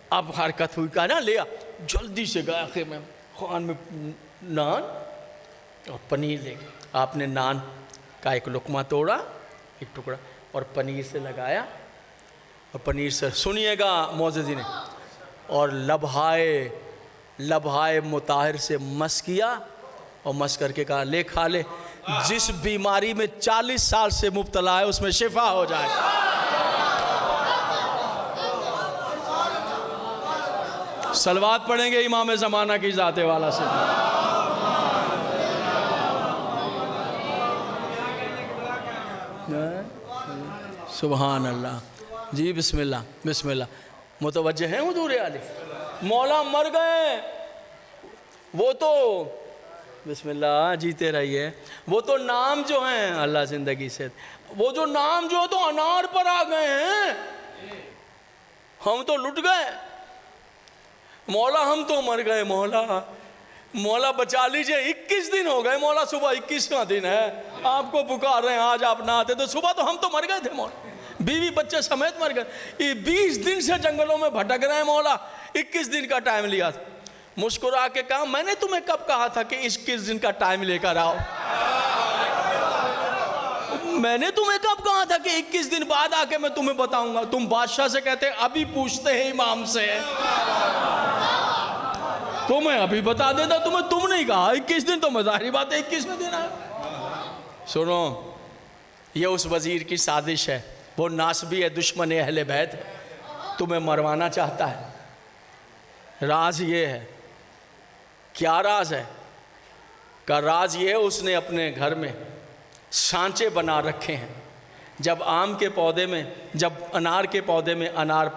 اب حرکت ہوئی، کہا نا لیا. جلدی سے گیا خیمے میں، خوان میں نان اور پنیر لے گئے. آپ نے نان کا ایک لقمہ توڑا، ایک ٹکڑا، اور پنیر سے لگایا. اور پنیر سے سنیے گا معززین، اور لبہائے مطہر سے مس کیا، اور مس کر کے کہا لے کھا لے، جس بیماری میں 40 سال سے مبتلا ہے اس میں شفا ہو جائے. صلوات پڑھیں گے امام زمانہ کی ذات والا سے. سبحان اللہ. جی بسم اللہ بسم اللہ. متوجہ ہیں حضور علی؟ مولا مر گئے وہ تو، بسم اللہ جیتے رہیے، وہ تو نام جو ہیں اللہ زندگی سے، وہ جو نام جو تو انار پر آ گئے ہیں. ہم تو لٹ گئے مولا، ہم تو مر گئے مولا بچا لیجئے. 21 دن ہو گئے مولا، صبح 21واں دن ہے، آپ کو پکار رہے ہیں، آج آپ نہ آتے تو صبح تو ہم تو مر گئے تھے مولا، بیوی بچے سمیت مر گئے. یہ 20 دن سے جنگلوں میں بھٹک رہے ہیں مولا، 21 دن کا ٹائم لیا تھا. مسکرا کے کہا میں نے تمہیں کب کہا تھا کہ 21 دن کا ٹائم لے کر آؤ؟ میں نے تمہیں کب کہا تھا کہ 21 دن بعد آ کے میں تمہیں بتاؤں گا؟ تم بادشاہ سے کہتے ابھی پوچھتے ہیں امام سے، تمہیں ابھی بتا دیتا. تم نہیں کہا 21 دن، تو ظاہری بات ہے 21ویں دن ہے. سنو یہ اس وزیر کی سازش ہے، وہ ناسبی ہے، دشمن اہل بیت، تمہیں مروانا چاہتا ہے. راز یہ ہے. کیا راز ہے؟ کا راز یہ ہے اس نے اپنے گھر میں سانچے بنا رکھے ہیں. جب آم کے پودے میں، جب انار کے پودے میں انار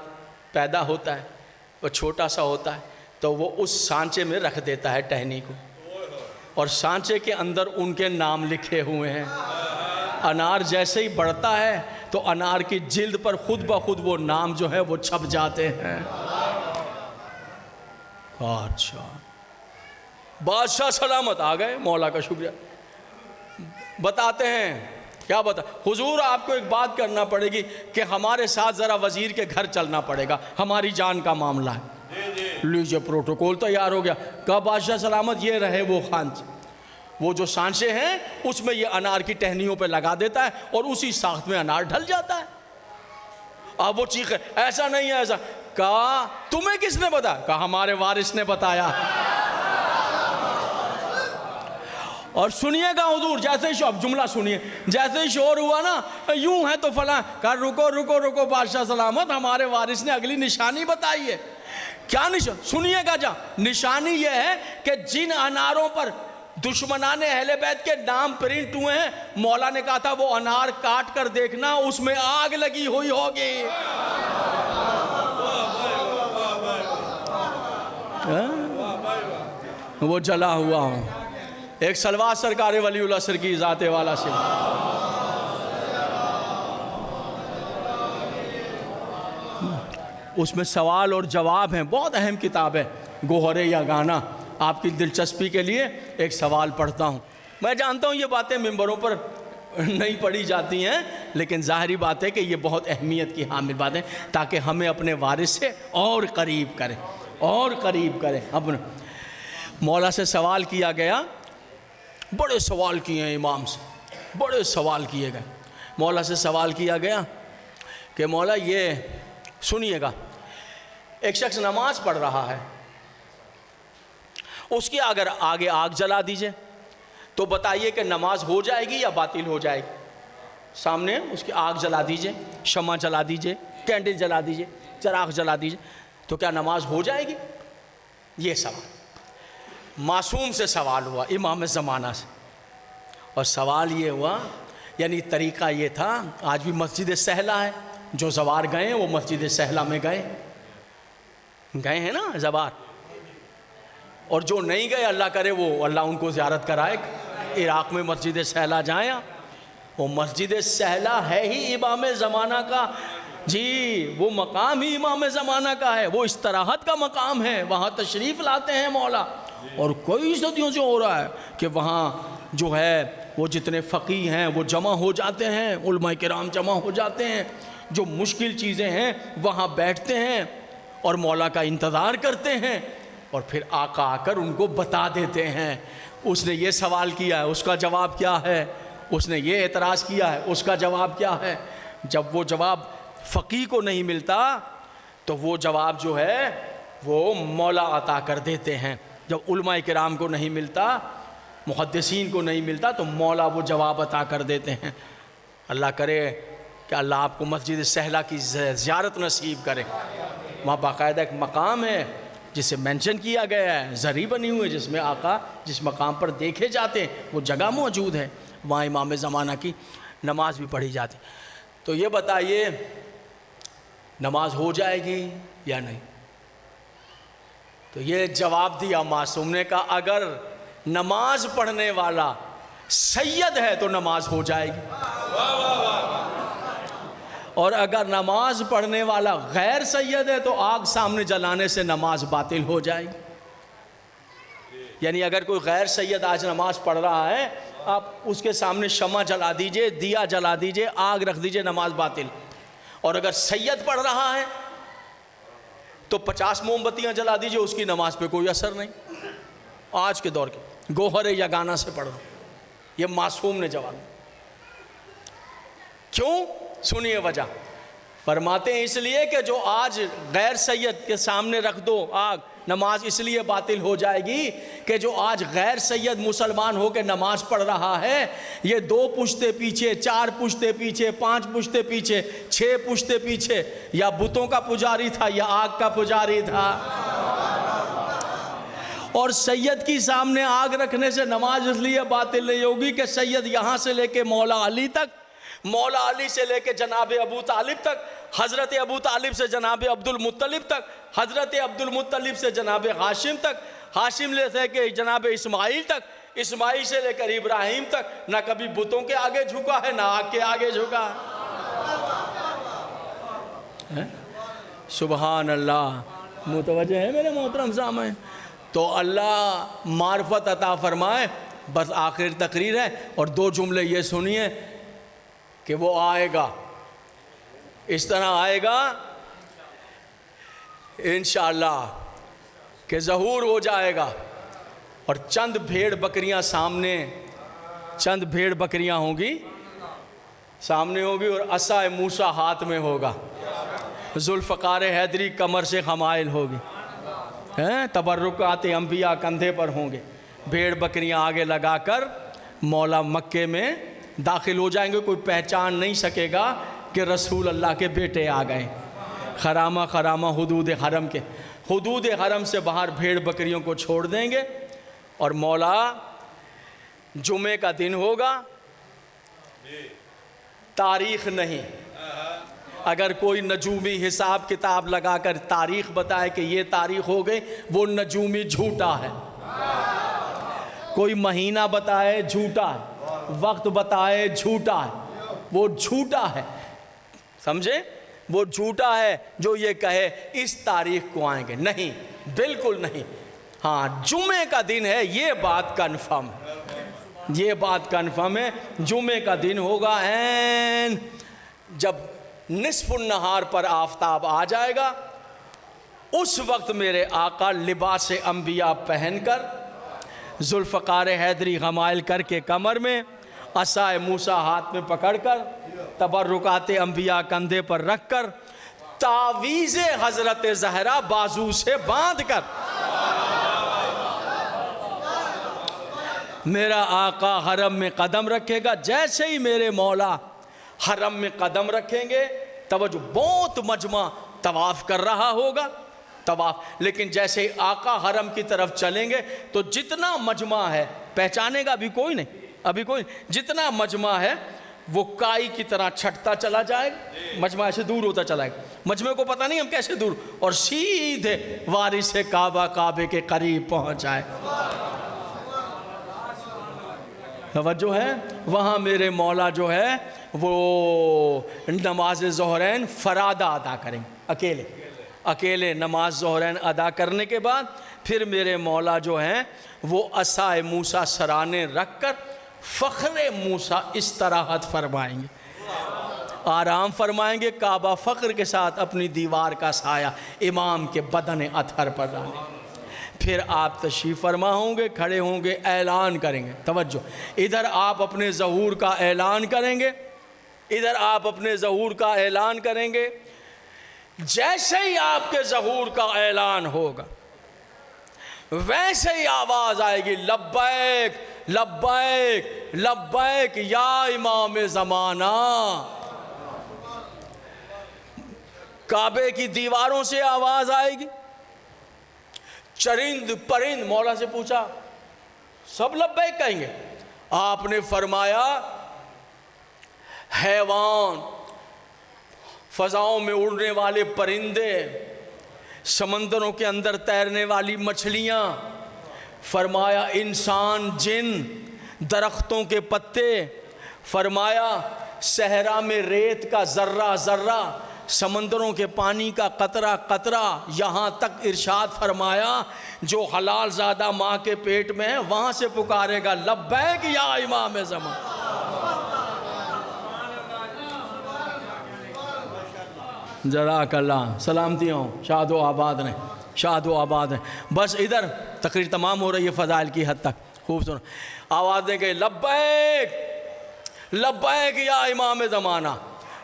پیدا ہوتا ہے، وہ چھوٹا سا ہوتا ہے، تو وہ اس سانچے میں رکھ دیتا ہے ٹہنی کو، اور سانچے کے اندر ان کے نام لکھے ہوئے ہیں. انار جیسے ہی بڑھتا ہے تو انار کی جلد پر خود بخود وہ نام جو ہے وہ چھپ جاتے ہیں. اچھا بادشاہ سلامت آ گئے، مولا کا شکریہ. بتاتے ہیں کیا بتا، حضور آپ کو ایک بات کرنا پڑے گی کہ ہمارے ساتھ ذرا وزیر کے گھر چلنا پڑے گا، ہماری جان کا معاملہ ہے. لیجیے پروٹوکول تیار ہو گیا. کہا بادشاہ سلامت یہ رہے وہ خان. وہ جو سانچے ہیں اس میں یہ انار کی ٹہنیوں پہ لگا دیتا ہے اور اسی ساخت میں انار ڈھل جاتا ہے. اب وہ چیخے ایسا نہیں ہے ایسا. کہا تمہیں کس نے بتایا؟ کہا ہمارے وارث نے بتایا. اور سنیے گا حضور جیسے ہی اب جملہ سنیے، جیسے ہی شور ہوا نا یوں ہے تو فلاں، کہا رکو رکو رکو بادشاہ سلامت، ہمارے وارث نے اگلی نشانی بتائی ہے. کیا نشانی؟ سنیے گا جا. نشانی یہ ہے کہ جن اناروں پر دشمنان اہل بیت کے نام پرنٹ ہوئے ہیں، مولا نے کہا تھا وہ انار کاٹ کر دیکھنا اس میں آگ لگی ہوئی ہوگی. وہ جلا ہوا ہوں. ایک سلوات سرکار ولی اللہ سر کی ذات والا سے. اس میں سوال اور جواب ہیں، بہت اہم کتاب ہے گوہر یگانہ. آپ کی دلچسپی کے لیے ایک سوال پڑھتا ہوں. میں جانتا ہوں یہ باتیں ممبروں پر نہیں پڑھی جاتی ہیں، لیکن ظاہری بات ہے کہ یہ بہت اہمیت کی حامل باتیں، تاکہ ہمیں اپنے وارث سے اور قریب کریں اور قریب کریں. اپنے مولا سے سوال کیا گیا، بڑے سوال کیے ہیں امام سے، بڑے سوال کیے گئے. مولا سے سوال کیا گیا کہ مولا یہ سنیے گا، ایک شخص نماز پڑھ رہا ہے، اس کی اگر آگے آگ جلا دیجئے تو بتائیے کہ نماز ہو جائے گی یا باطل ہو جائے گی؟ سامنے اس کی آگ جلا دیجئے، شمع جلا دیجئے، کینڈل جلا دیجئے، چراغ جلا دیجئے، تو کیا نماز ہو جائے گی؟ یہ سوال معصوم سے سوال ہوا، امام زمانہ سے. اور سوال یہ ہوا، یعنی طریقہ یہ تھا، آج بھی مسجد سہلا ہے، جو زوار گئے ہیں وہ مسجد سہلا میں گئے ہیں نا زوار، اور جو نہیں گئے اللہ کرے وہ اللہ ان کو زیارت کرائے، عراق میں مسجد سہلا جائیں. وہ مسجد سہلا ہے ہی امام زمانہ کا، جی وہ مقام ہی امام زمانہ کا ہے، وہ استراحت کا مقام ہے، وہاں تشریف لاتے ہیں مولا. اور کئی صدیوں سے ہو رہا ہے کہ وہاں جو ہے وہ جتنے فقیہ ہیں وہ جمع ہو جاتے ہیں، علماء کرام جمع ہو جاتے ہیں، جو مشکل چیزیں ہیں وہاں بیٹھتے ہیں اور مولا کا انتظار کرتے ہیں، اور پھر آقا آ کر ان کو بتا دیتے ہیں. اس نے یہ سوال کیا ہے، اس کا جواب کیا ہے؟ اس نے یہ اعتراض کیا ہے، اس کا جواب کیا ہے؟ جب وہ جواب فقیہ کو نہیں ملتا تو وہ جواب جو ہے وہ مولا عطا کر دیتے ہیں. جب علماء کرام کو نہیں ملتا، محدثین کو نہیں ملتا، تو مولا وہ جواب عطا کر دیتے ہیں. اللہ کرے کہ اللہ آپ کو مسجد سہلا کی زیارت نصیب کرے. وہاں باقاعدہ ایک مقام ہے جسے مینشن کیا گیا ہے، زری بنی ہوئی جس میں آقا جس مقام پر دیکھے جاتے ہیں وہ جگہ موجود ہے، وہاں امام زمانہ کی نماز بھی پڑھی جاتی. تو یہ بتائیے نماز ہو جائے گی یا نہیں؟ تو یہ جواب دیا معصوم نے، کہا اگر نماز پڑھنے والا سید ہے تو نماز ہو جائے گی، اور اگر نماز پڑھنے والا غیر سید ہے تو آگ سامنے جلانے سے نماز باطل ہو جائے گی. یعنی اگر کوئی غیر سید آج نماز پڑھ رہا ہے، آپ اس کے سامنے شمع جلا دیجئے، دیا جلا دیجئے، آگ رکھ دیجئے، نماز باطل. اور اگر سید پڑھ رہا ہے تو 50 موم بتیاں جلا دیجئے، اس کی نماز پہ کوئی اثر نہیں. آج کے دور کے گوہر یگانہ سے پڑھ رہا ہوں، یہ معصوم نے جواب. کیوں؟ سنیے وجہ. فرماتے ہیں اس لیے کہ جو آج غیر سید کے سامنے رکھ دو آگ، نماز اس لیے باطل ہو جائے گی کہ جو آج غیر سید مسلمان ہو کے نماز پڑھ رہا ہے، یہ 2 پشتے پیچھے، 4 پشتے پیچھے، 5 پشتے پیچھے، 6 پشتے پیچھے یا بتوں کا پجاری تھا یا آگ کا پجاری تھا. اور سید کی سامنے آگ رکھنے سے نماز اس لیے باطل نہیں ہوگی کہ سید یہاں سے لے کے مولا علی تک، مولا علی سے لے کے جناب ابو طالب تک، حضرت ابو طالب سے جناب عبد المطلب تک، حضرت عبد المطلب سے جناب ہاشم تک، ہاشم سے کے جناب اسماعیل تک، اسماعیل سے لے کر ابراہیم تک، نہ کبھی بتوں کے آگے جھکا ہے نہ آگ کے آگے جھکا ہے. سبحان اللہ. متوجہ ہے میرے محترم سامعین؟ تو اللہ معرفت عطا فرمائے. بس آخر تقریر ہے اور 2 جملے یہ سنیے کہ وہ آئے گا، اس طرح آئے گا انشاءاللہ کہ ظہور ہو جائے گا اور چند بھیڑ بکریاں سامنے، چند بھیڑ بکریاں ہوں گی سامنے ہوگی، اور عصا موسیٰ ہاتھ میں ہوگا، ذوالفقار حیدری کمر سے خمائل ہوگی، تبرکات انبیاء کندھے پر ہوں گے، بھیڑ بکریاں آگے لگا کر مولا مکے میں داخل ہو جائیں گے، کوئی پہچان نہیں سکے گا کہ رسول اللہ کے بیٹے آ گئے۔ خرامہ خرامہ حدود حرم کے، حدود حرم سے باہر بھیڑ بکریوں کو چھوڑ دیں گے، اور مولا جمعے کا دن ہوگا، تاریخ نہیں۔ اگر کوئی نجومی حساب کتاب لگا کر تاریخ بتائے کہ یہ تاریخ ہو گئی، وہ نجومی جھوٹا ہے۔ کوئی مہینہ بتائے جھوٹا ہے، وقت بتائے جھوٹا ہے، وہ جھوٹا ہے، سمجھے؟ وہ جھوٹا ہے جو یہ کہے اس تاریخ کو آئیں گے، نہیں، بالکل نہیں۔ ہاں جمعے کا دن ہے، یہ بات کنفرم ہے، یہ بات کنفرم ہے، جمعے کا دن ہوگا، این جب نصف النہار پر آفتاب آ جائے گا، اس وقت میرے آقا لباس انبیاء پہن کر، ذوالفقار حیدری غمائل کر کے کمر میں، عصا موسیٰ ہاتھ میں پکڑ کر، تبرکات انبیاء کندھے پر رکھ کر، تعویذ حضرت زہرا بازو سے باندھ کر، میرا آقا حرم میں قدم رکھے گا۔ جیسے ہی میرے مولا حرم میں قدم رکھیں گے، توجہ، بہت مجمع طواف کر رہا ہوگا، طواف، لیکن جیسے ہی آقا حرم کی طرف چلیں گے تو جتنا مجمع ہے، پہچانے گا ابھی کوئی نہیں، ابھی کوئی نہیں، جتنا مجمع ہے وہ کائی کی طرح چھٹتا چلا جائے گا، مجمع ایسے دور ہوتا چلا جائے گا، مجمع کو پتہ نہیں ہم کیسے دور، اور سیدھے وارث کعبہ، کعبے کے قریب پہنچ جائے۔ توجہ ہے؟ وہاں میرے مولا جو ہے وہ نماز ظہرین فرادہ ادا کریں گے، اکیلے نماز ظہرین ادا کرنے کے بعد پھر میرے مولا جو ہیں وہ عصا موسیٰ سرانے رکھ کر فخر موسیٰ استراحت فرمائیں گے، آرام فرمائیں گے، کعبہ فخر کے ساتھ اپنی دیوار کا سایہ امام کے بدن اطہر پر ڈالیں گے۔ پھر آپ تشریف فرما ہوں گے، کھڑے ہوں گے، اعلان کریں گے، توجہ، ادھر آپ اپنے ظہور کا اعلان کریں گے، ادھر آپ اپنے ظہور کا اعلان کریں گے۔ جیسے ہی آپ کے ظہور کا اعلان ہوگا ویسے ہی آواز آئے گی، لبیک لبیک لبیک یا امام زمانہ۔ کعبے کی دیواروں سے آواز آئے گی، چرند پرند، مولا سے پوچھا سب لبیک کہیں گے؟ آپ نے فرمایا حیوان، فضاؤں میں اڑنے والے پرندے، سمندروں کے اندر تیرنے والی مچھلیاں، فرمایا انسان، جن، درختوں کے پتے، فرمایا صحرا میں ریت کا ذرہ ذرہ، سمندروں کے پانی کا قطرہ قطرہ، یہاں تک ارشاد فرمایا جو حلال زادہ ماں کے پیٹ میں ہے وہاں سے پکارے گا لبیک یا امام زمان۔ جزاک اللہ، سلامتی ہوں، شاد و آباد رہیں، شاد و آباد ہیں۔ بس ادھر تقریر تمام ہو رہی ہے فضائل کی حد تک، خوب سنو، آواز دیں گے لبیک لبیک یا امام زمانہ۔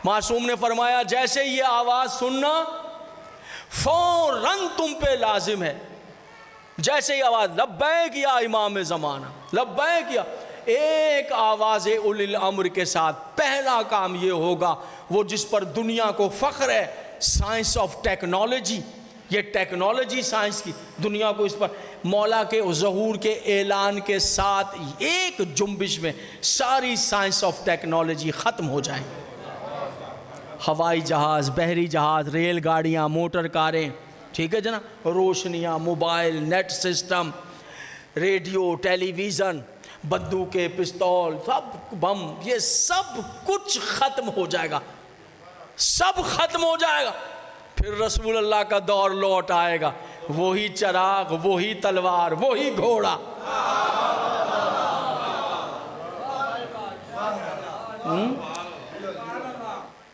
معصوم نے فرمایا جیسے یہ آواز سننا فوراً تم پہ لازم ہے، جیسے ہی آواز لبیک یا امام زمانہ، لبیک یا، ایک آواز اولی الامر کے ساتھ پہلا کام یہ ہوگا، وہ جس پر دنیا کو فخر ہے، سائنس آف ٹیکنالوجی، یہ ٹیکنالوجی سائنس کی دنیا کو، اس پر مولا کے ظہور کے اعلان کے ساتھ ایک جنبش میں ساری سائنس آف ٹیکنالوجی ختم ہو جائیں۔ ہوائی جہاز، بحری جہاز، ریل گاڑیاں، موٹر کاریں، ٹھیک ہے جناب، روشنیاں، موبائل، نیٹ سسٹم، ریڈیو، ٹیلی ویژن، بندوقیں، پستول، سب بم، یہ سب کچھ ختم ہو جائے گا، سب ختم ہو جائے گا۔ پھر رسول اللہ کا دور لوٹ آئے گا، وہی چراغ، وہی تلوار، وہی گھوڑا۔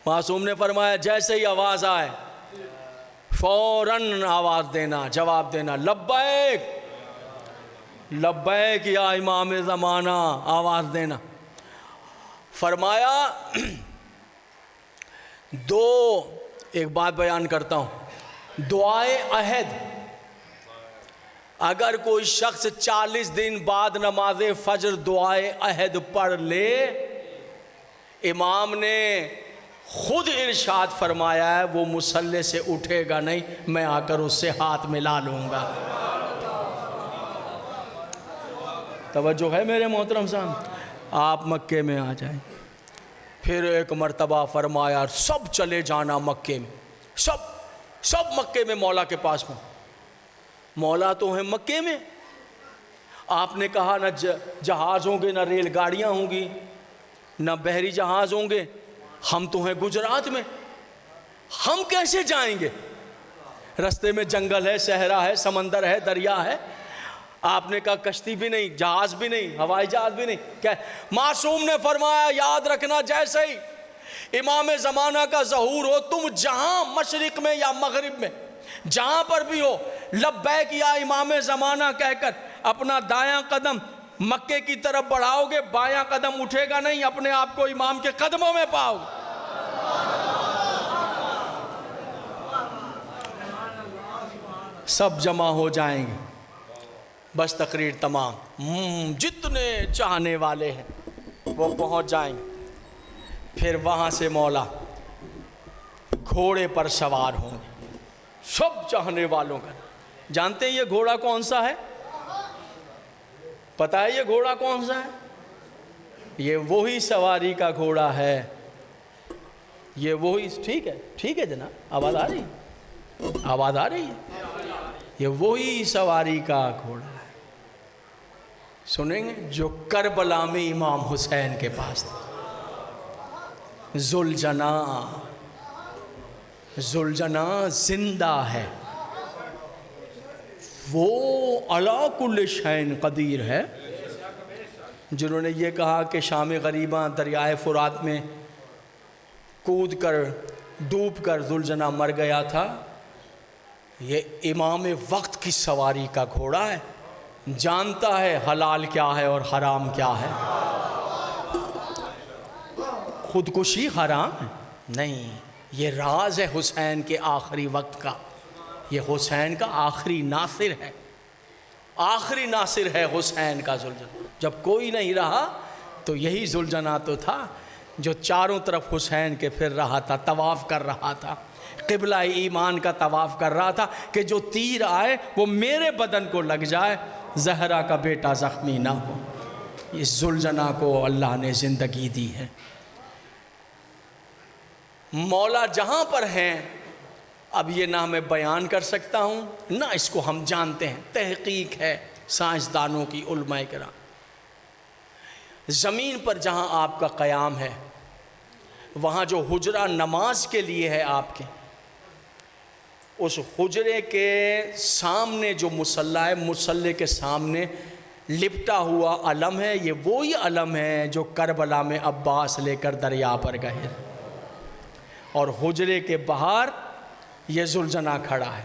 معصوم نے فرمایا جیسے ہی آواز آئے فوراً آواز دینا، جواب دینا، لبیک لبیک یا امام زمانہ، آواز دینا۔ فرمایا ایک بات بیان کرتا ہوں، دعائے عہد، اگر کوئی شخص 40 دن بعد نماز فجر دعائے عہد پڑھ لے، امام نے خود ارشاد فرمایا ہے وہ مصلی سے اٹھے گا نہیں، میں آ کر اس سے ہاتھ ملا لوں گا۔ توجہ ہے میرے محترم صاحب؟ آپ مکے میں آ جائیں۔ پھر ایک مرتبہ فرمایا سب چلے جانا مکے میں، سب مکے میں مولا کے پاس میں۔ مولا تو ہیں مکے میں، آپ نے کہا نہ جہاز ہوں گے، نہ ریل گاڑیاں ہوں گی، نہ بحری جہاز ہوں گے، ہم تو ہیں گجرات میں، ہم کیسے جائیں گے؟ رستے میں جنگل ہے، صحرا ہے، سمندر ہے، دریا ہے۔ آپ نے کہا کشتی بھی نہیں، جہاز بھی نہیں، ہوائی جہاز بھی نہیں۔ کیا معصوم نے فرمایا یاد رکھنا، جیسے ہی امام زمانہ کا ظہور ہو، تم جہاں مشرق میں یا مغرب میں جہاں پر بھی ہو، لبیک یا امام زمانہ کہہ کر اپنا دایاں قدم مکے کی طرف بڑھاؤ گے، بایاں قدم اٹھے گا نہیں، اپنے آپ کو امام کے قدموں میں پاؤ گے۔ سب جمع ہو جائیں گے، بس تقریر تمام، جتنے چاہنے والے ہیں وہ پہنچ جائیں گے۔ پھر وہاں سے مولا گھوڑے پر سوار ہوں گے، سب چاہنے والوں کا۔ جانتے ہیں یہ گھوڑا کون سا ہے؟ پتہ ہے یہ گھوڑا کون سا ہے؟ یہ وہی سواری کا گھوڑا ہے، یہ وہی، ٹھیک ہے جناب، آواز آ رہی ہے؟ آواز آ رہی ہے؟ یہ وہی سواری کا گھوڑا ہے، سنیں گے، جو کربلا میں امام حسین کے پاس تھا۔ ذوالجناح زندہ ہے، وہ علی کل شیء قدیر ہے۔ جنہوں نے یہ کہا کہ شام غریباں دریائے فرات میں کود کر ڈوب کر ذوالجناح مر گیا تھا، یہ امام وقت کی سواری کا گھوڑا ہے، جانتا ہے حلال کیا ہے اور حرام کیا ہے۔ خودکشی حرام ہے نہیں، یہ راز ہے حسین کے آخری وقت کا، یہ حسین کا آخری ناصر ہے، آخری ناصر ہے حسین کا ذوالجناح۔ جب کوئی نہیں رہا تو یہی ذوالجناح تو تھا جو چاروں طرف حسین کے پھر رہا تھا، طواف کر رہا تھا، قبلہ ایمان کا طواف کر رہا تھا کہ جو تیر آئے وہ میرے بدن کو لگ جائے، زہرا کا بیٹا زخمی نہ ہو۔ اس ذوالجناح کو اللہ نے زندگی دی ہے۔ مولا جہاں پر ہیں، اب یہ نہ میں بیان کر سکتا ہوں نہ اس کو ہم جانتے ہیں، تحقیق ہے سائنسدانوں کی، علماء کرام۔ زمین پر جہاں آپ کا قیام ہے، وہاں جو حجرہ نماز کے لیے ہے آپ کے، اس حجرے کے سامنے جو مصلی ہے، مصلی کے سامنے لپٹا ہوا علم ہے، یہ وہی علم ہے جو کربلا میں عباس لے کر دریا پر گئے، اور حجرے کے باہر یہ ذوالجناح کھڑا ہے۔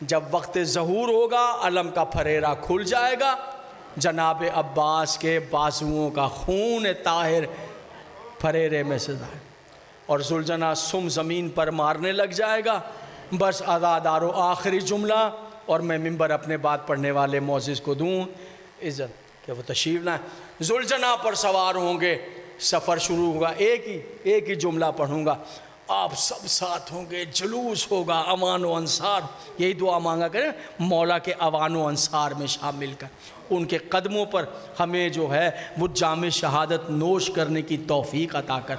جب وقت ظہور ہوگا علم کا پھریرا کھل جائے گا، جناب عباس کے بازوؤں کا خون طاہر پھریرے میں سے جائے، اور ذوالجناح سم زمین پر مارنے لگ جائے گا۔ بس عزادارو آخری جملہ، اور میں منبر اپنے بات پڑھنے والے معزز کو دوں عزت کہ وہ تشریف لائیں۔ ذوالجناح پر سوار ہوں گے، سفر شروع ہوگا، ایک ہی جملہ پڑھوں گا، آپ سب ساتھ ہوں گے، جلوس ہوگا، امان و انصار، یہی دعا مانگا کریں مولا کے امان و انصار میں شامل کر، ان کے قدموں پر ہمیں جو ہے وہ جام شہادت نوش کرنے کی توفیق عطا کر۔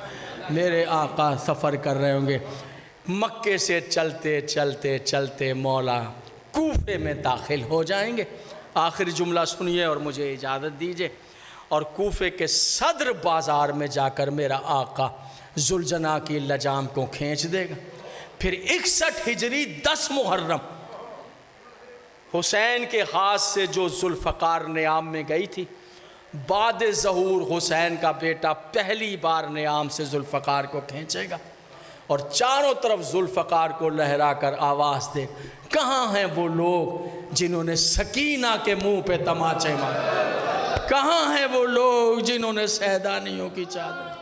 میرے آقا سفر کر رہے ہوں گے، مکے سے چلتے چلتے چلتے مولا کوفے میں داخل ہو جائیں گے۔ آخری جملہ سنیے اور مجھے اجازت دیجیے، اور کوفے کے صدر بازار میں جا کر میرا آقا ذوالجناح کی لجام کو کھینچ دے گا۔ پھر 61 ہجری 10 محرم حسین کے ہاتھ سے جو ذوالفقار نیام میں گئی تھی، بعد ظہور حسین کا بیٹا پہلی بار نیام سے ذوالفقار کو کھینچے گا، اور چاروں طرف ذوالفقار کو لہرا کر آواز دے، کہاں ہیں وہ لوگ جنہوں نے سکینہ کے منہ پہ تماچے مارے؟ کہاں ہیں وہ لوگ جنہوں نے سیدانیوں کی چادر